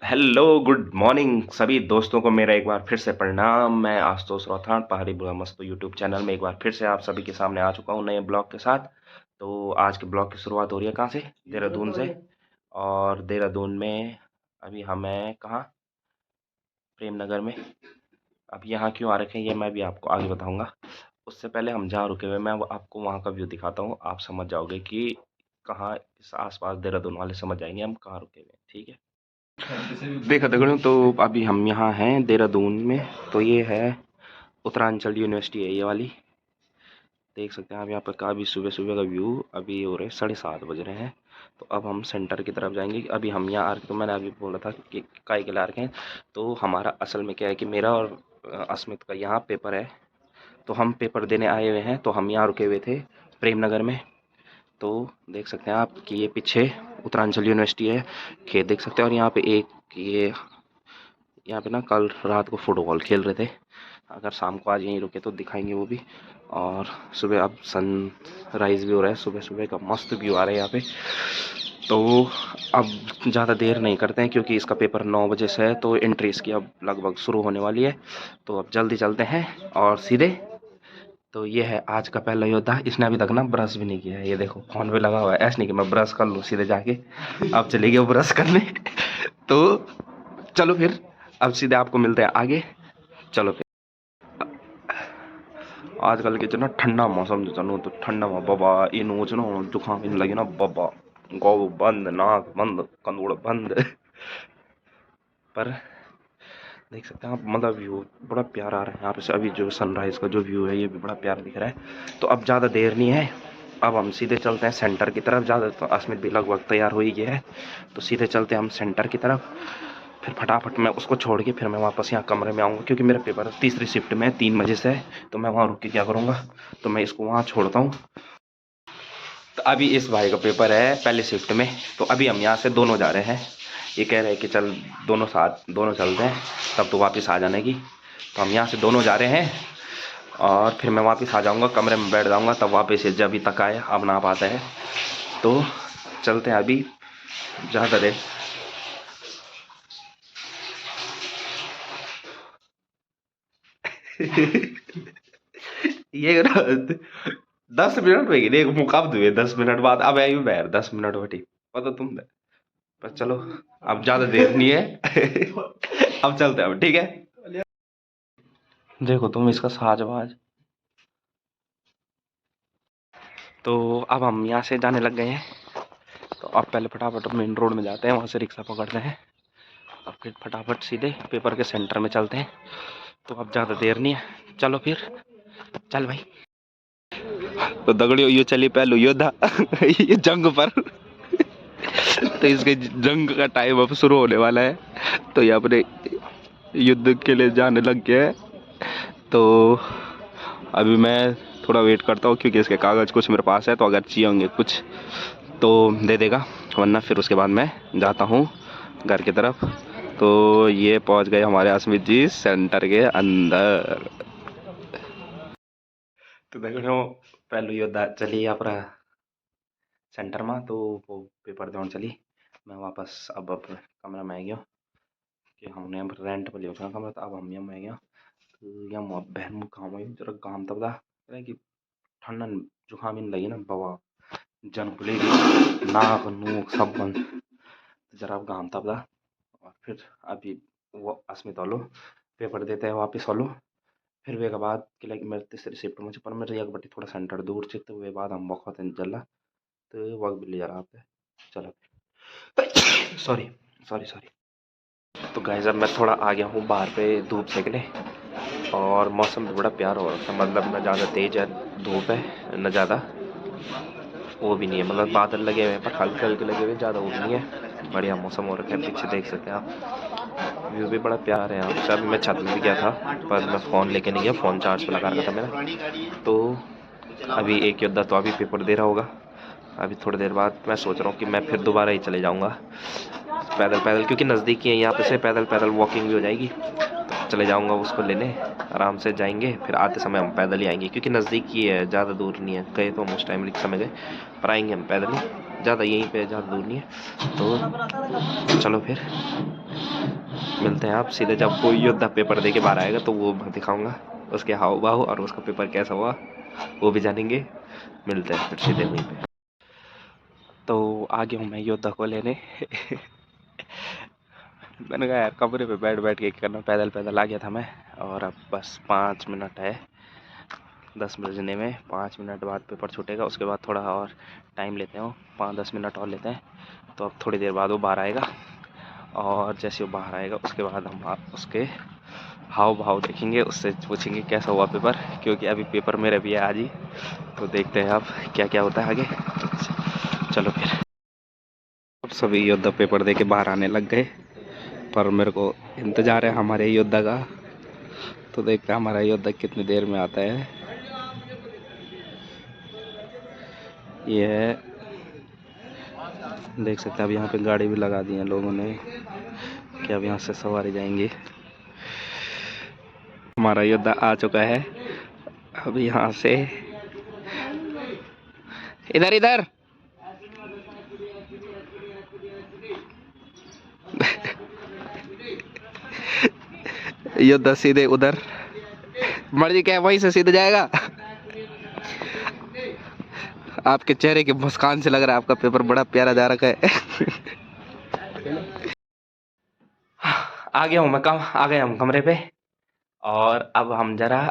Hello good morning सभी दोस्तों को मेरा एक बार फिर से प्रणाम। मैं आशुतोष रौथान पहाड़ी बुरा मस्तो यूट्यूब चैनल में एक बार फिर से आप सभी के सामने आ चुका हूँ नए ब्लॉग के साथ। तो आज के ब्लॉग की शुरुआत हो रही है कहाँ से? देहरादून से। और देहरादून में अभी हमें कहाँ, प्रेमनगर में। अब यहाँ क्यों आ रखे हैं ये मैं भी आपको आगे बताऊँगा। उससे पहले हम जहाँ रुके हुए मैं आपको वहाँ का व्यू दिखाता हूँ, आप समझ जाओगे कि कहाँ इस आसपास देहरादून वाले समझ जाएंगे हम कहाँ रुके हुए हैं। ठीक है, देखा दगड़ों तो अभी हम यहाँ हैं देहरादून में। तो ये है उत्तरांचल यूनिवर्सिटी है ये वाली, देख सकते हैं आप यहाँ पर। काफ़ी सुबह सुबह का व्यू। अभी हो रहे 7:30 बज रहे हैं। तो अब हम सेंटर की तरफ जाएंगे। अभी हम यहाँ आ रखे, तो मैंने अभी बोला था कि काय के ला रखे हैं। तो हमारा असल में क्या है कि मेरा और अस्मित का यहाँ पेपर है। तो हम पेपर देने आए हुए हैं, तो हम यहाँ रुके हुए थे प्रेमनगर में। तो देख सकते हैं आप कि ये पीछे उत्तरांचल यूनिवर्सिटी है, खेत देख सकते हैं। और यहाँ पे एक ये यहाँ पे ना कल रात को फुटबॉल खेल रहे थे। अगर शाम को आज यहीं रुके तो दिखाएंगे वो भी। और सुबह अब सनराइज़ भी हो रहा है, सुबह सुबह का मस्त व्यू आ रहा है यहाँ पे। तो अब ज़्यादा देर नहीं करते हैं क्योंकि इसका पेपर 9 बजे से है, तो एंट्री इसकी अब लगभग शुरू होने वाली है। तो अब जल्दी चलते हैं और सीधे। तो ये है आज का पहला योद्धा। इसने अभी तक ना ब्रश भी नहीं किया है, ये देखो फोन पे लगा हुआ है। ऐसे नहीं कि मैं ब्रश कर लूँ सीधे जाके, अब चले गए ब्रश करने। तो चलो फिर अब सीधे आपको मिलते हैं आगे। चलो फिर। आजकल के जो ना ठंडा मौसम जो चलो, तो ठंडा में बाबा इन वो ना जुकाम इन लगे ना बाबा, गौ बंद, नाक बंद, कंदूड़ बंद। पर देख सकते हैं आप, मतलब व्यू बड़ा प्यारा आ रहा है यहाँ पे से। अभी जो सनराइज का जो व्यू है ये भी बड़ा प्यारा दिख रहा है। तो अब ज़्यादा देर नहीं है, अब हम सीधे चलते हैं सेंटर की तरफ। ज़्यादा तो अस्मित भी लगभग तैयार हो ही गया है, तो सीधे चलते हैं हम सेंटर की तरफ। फिर फटाफट मैं उसको छोड़ के फिर मैं वापस यहाँ कमरे में आऊँगा, क्योंकि मेरा पेपर तीसरी शिफ्ट में 3 बजे से है। तो मैं वहाँ रुक के क्या करूँगा, तो मैं इसको वहाँ छोड़ता हूँ। तो अभी इस भाई का पेपर है पहली शिफ्ट में। तो अभी हम यहाँ से दोनों जा रहे हैं। ये कह रहे हैं कि चल दोनों साथ दोनों चलते हैं, तब तो वापस आ जाने की। तो हम यहाँ से दोनों जा रहे हैं और फिर मैं वापस आ जाऊँगा, कमरे में बैठ जाऊँगा, तब वापस से जब तक आए अब ना पाता है। तो चलते हैं अभी, ज़्यादा देर। ये 10 मिनट में एक मुकाब दुए 10 मिनट बाद अब आई बैर 10 मिनट बटी पता तुम दे। पर चलो अब ज़्यादा देर नहीं है। अब चलते हैं अब, ठीक है। देखो तुम इसका साजवाज। तो अब हम यहाँ से जाने लग गए हैं। तो अब पहले फटाफट मेन रोड में जाते हैं, वहाँ से रिक्शा पकड़ते हैं और फिर फटाफट सीधे पेपर के सेंटर में चलते हैं। तो अब ज़्यादा देर नहीं है, चलो फिर चल भाई। तो दगड़ियों ये चली पहलू योद्धा। ये जंग पर। तो इसके जंग का टाइम अब शुरू होने वाला है। तो ये अपने युद्ध के लिए जाने लग गया है। तो अभी मैं थोड़ा वेट करता हूँ, क्योंकि इसके कागज़ कुछ मेरे पास है, तो अगर चाहिए होंगे कुछ तो दे देगा, वरना फिर उसके बाद मैं जाता हूँ घर की तरफ। तो ये पहुँच गए हमारे अस्मित जी सेंटर के अंदर। तो देखो पहलू योद्धा चली अपना सेंटर में। तो वो पेपर देने चली। मैं वापस अब कमरा में आ गया कि हमने अब रेंट पर लिया कमरा। तो अब हम यहाँ में आ गया। तो यहाँ बहन मुँह काम है जरा काम तब दा कि ठंडा जुकाम इन लगी ना बाबा, जन खुलेगी नाक नूक सब बंद। तो जरा अब काम तब दा। और फिर अभी वो अस्मित वालो पेपर देते हैं वापस वालो। फिर वे के बाद कि लाइक मेरे तीसरी शिफ्ट में पर मेरे एक बटी थोड़ा सेंटर दूर से, तो वे बाद हम बहुत जल्ला। तो वक्त भी ले जा रहा है। चलो सॉरी सॉरी सॉरी। तो गाइस अब मैं थोड़ा आ गया हूँ बाहर पे धूप सेकने। और मौसम भी बड़ा प्यारा हो रखा है, मतलब न ज़्यादा तेज़ है धूप है, न ज़्यादा वो भी नहीं है। मतलब बादल लगे हुए हैं पर हल्के हल्के लगे हुए, ज़्यादा वो भी नहीं है। बढ़िया मौसम हो रखा है। पीछे देख सकते हैं आप, व्यू भी बड़ा प्यारा है यहाँ से। अभी मैं छत में भी गया था, पर मैं फ़ोन लेके नहीं गया, फ़ोन चार्ज पे लगा रखा था मेरा। तो अभी एक योद्धा तो अभी पेपर दे रहा होगा। अभी थोड़ी देर बाद मैं सोच रहा हूँ कि मैं फिर दोबारा ही चले जाऊँगा पैदल पैदल, क्योंकि नज़दीक ही है यहाँ पे से, पैदल पैदल वॉकिंग भी हो जाएगी। चले जाऊंगा उसको लेने, आराम से जाएंगे, फिर आते समय हम पैदल ही आएंगे क्योंकि नज़दीक ही है, ज़्यादा दूर नहीं है। गए तो हम उस टाइम समय गए, पर आएंगे हम पैदल ही, ज़्यादा यहीं पे ज़्यादा दूर नहीं है। तो चलो फिर मिलते हैं आप सीधे जब कोई योद्धा पेपर दे के बाहर आएगा तो वो मैं दिखाऊंगा उसके हाव भाव और उसका पेपर कैसा हुआ वो भी जानेंगे। मिलते हैं फिर सीधे वहीं पे। तो आ गया हूँ मैं योद्धा को लेने मैंने कहा यार कमरे पे बैठ बैठ के करना, पैदल पैदल आ गया था मैं। और अब बस 5 मिनट है 10 बजने में, 5 मिनट बाद पेपर छूटेगा, उसके बाद थोड़ा और टाइम लेते हैं, 5-10 मिनट और लेते हैं। तो अब थोड़ी देर बाद वो बाहर आएगा और जैसे वो बाहर आएगा उसके बाद हम उसके हाव भाव देखेंगे, उससे पूछेंगे कैसा हुआ पेपर, क्योंकि अभी पेपर मेरे भी है आज ही। तो देखते हैं अब क्या क्या होता है आगे। चलो फिर। अब सभी योद्धा पेपर दे के बाहर आने लग गए, पर मेरे को इंतज़ार है हमारे योद्धा का। तो देखते हैं हमारा योद्धा कितनी देर में आता है। ये है, देख सकते हैं अब यहाँ पे गाड़ी भी लगा दी है लोगों ने कि अब यहाँ से सवारी जाएंगी। हमारा योद्धा आ चुका है, अब यहाँ से इधर इधर योद्धा सीधे उधर, मर्जी क्या वहीं से सीधे जाएगा। आपके चेहरे की मुस्कान से लग रहा है आपका पेपर बड़ा प्यारा जा रखा है। आ गया हूँ मैं, आ गए हम कमरे पे, और अब हम जरा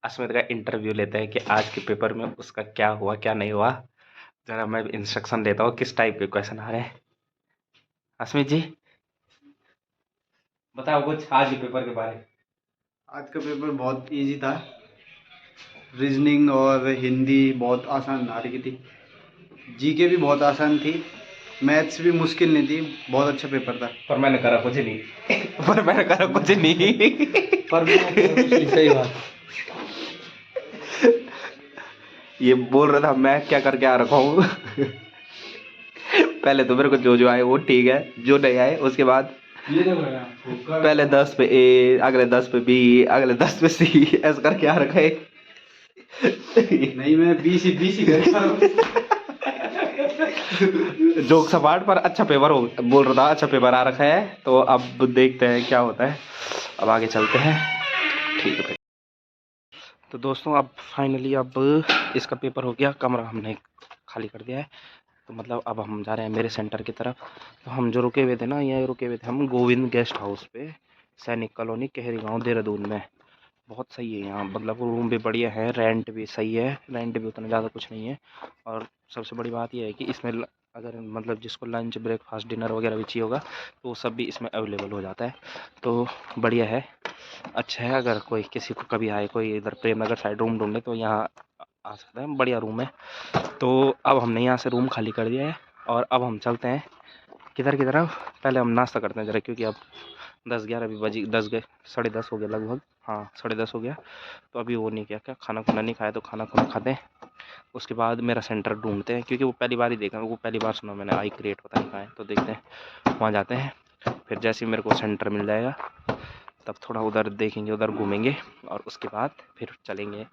अस्मित का इंटरव्यू लेते हैं कि आज के पेपर में उसका क्या हुआ क्या नहीं हुआ। जरा मैं इंस्ट्रक्शन देता हूँ किस टाइप के क्वेश्चन आ रहे हैं। अस्मित जी बताओ कुछ आज के पेपर के बारे में। आज का पेपर बहुत इजी था, रीजनिंग और हिंदी बहुत आसान आ रही थी, जीके भी बहुत आसान थी, मैथ्स भी मुश्किल नहीं थी, बहुत अच्छा पेपर था। पर मैंने करा कुछ नहीं पर मैंने करा कुछ नहीं पर सही बात। ये बोल रहा था मैं क्या करके आ रखा हूँ। पहले तो मेरे को जो जो आए वो ठीक है, जो नहीं आए उसके बाद पहले 10 पे ए, अगले 10 पे बी, अगले 10 पे सी, ऐसा करके आ रखा है। नहीं मैं बीसी जोक सपाट पर अच्छा पेपर हो, बोल रहा था अच्छा पेपर आ रखा है। तो अब देखते हैं क्या होता है, अब आगे चलते हैं। ठीक है तो दोस्तों अब फाइनली अब इसका पेपर हो गया, कमरा हमने खाली कर दिया है। तो मतलब अब हम जा रहे हैं मेरे सेंटर की तरफ। तो हम जो रुके हुए थे ना, ये रुके हुए थे हम गोविंद गेस्ट हाउस पे, सैनिक कॉलोनी, केहरी गाँव, देहरादून में। बहुत सही है यहाँ, मतलब रूम भी बढ़िया है, रेंट भी सही है, रेंट भी उतना ज़्यादा कुछ नहीं है। और सबसे बड़ी बात यह है कि इसमें अगर मतलब जिसको लंच ब्रेकफास्ट डिनर वगैरह भी चाहिए होगा तो वो सब भी इसमें अवेलेबल हो जाता है। तो बढ़िया है, अच्छा है। अगर कोई किसी को कभी आए, कोई इधर प्रेम नगर साइड रूम ढूंढे तो यहाँ आ सकता है, बढ़िया रूम है। तो अब हमने यहाँ से रूम खाली कर दिया है और अब हम चलते हैं किधर की तरफ। पहले हम नाश्ता करते हैं ज़रा, क्योंकि अब 10-11 भी बजी, 10 गए, 10:30 हो गया लगभग, हाँ 10:30 हो गया। तो अभी वो नहीं किया, क्या खाना खुना नहीं खाया, तो खाना खुना खाते हैं। उसके बाद मेरा सेंटर ढूंढते हैं, क्योंकि वो पहली बार ही देखा, वो पहली बार सुना मैंने आई क्रिएट, पता नहीं कहाँ है। तो देखते हैं, वहाँ जाते हैं। फिर जैसे ही मेरे को सेंटर मिल जाएगा तब थोड़ा उधर देखेंगे, उधर घूमेंगे और उसके बाद फिर चलेंगे।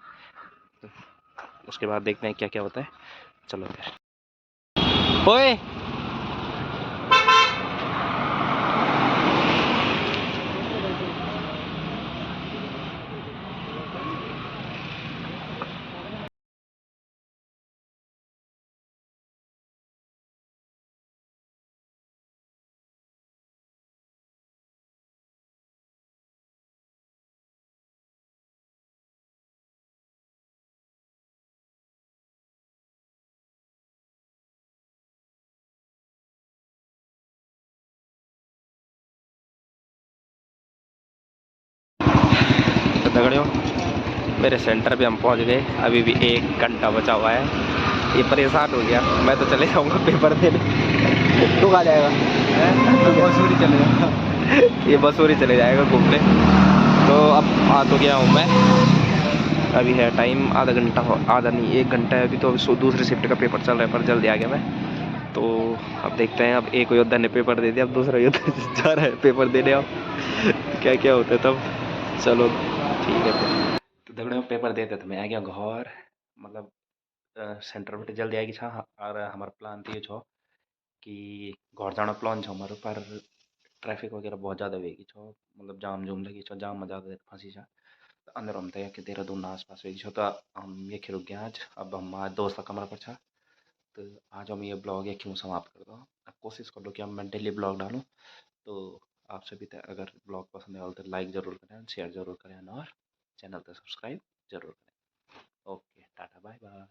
उसके बाद देखते हैं क्या क्या होता है। चलो फिर। ओए दगड़ियों, मेरे सेंटर पे हम पहुंच गए, अभी भी 1 घंटा बचा हुआ है। ये परेशान हो गया, मैं तो चले जाऊंगा पेपर देने। तू कहाँ जाएगा? बसूरी चले जाएगा। ये बसूरी चले जाएगा घूमने। तो अब आ तो गया हूँ मैं, अभी है टाइम आधा घंटा, आधा नहीं 1 घंटा है अभी। तो अभी दूसरी शिफ्ट का पेपर चल रहा है, पर जल्दी आ गया मैं। तो अब देखते हैं, अब एक योद्धा ने पेपर दे दिया, अब दूसरा योद्धा जा रहा है पेपर देने। अब क्या क्या होता है तब चलो ठीक है फिर। तो दगड़ियों पेपर देते थे मैं आ गया घर, मतलब सेंटर बिटि जल्दी आएगी छा और हमारा प्लान तो ये छो कि घर जाना प्लान छो हमारो, पर ट्रैफिक वगैरह बहुत ज़्यादा वेगी छो, मतलब जाम जूम लगी छो, जाम में ज़्यादा देर फंसी छा। तो अंदर हम तक देहरादून आस-पास वेगी छो, तो हम यखी रुक गया आज। अब हम आज दोस्त का कमरा पर छा। तो आज हम ये ब्लॉग यखी में समाप्त कर दो। अब कोशिश कर लो कि अब मैं डेली ब्लॉग डालूँ। तो आप सभी ते अगर ब्लॉग पसंद आया तो लाइक ज़रूर करें, शेयर ज़रूर करें और चैनल को सब्सक्राइब ज़रूर करें। Okay, tata bye bye.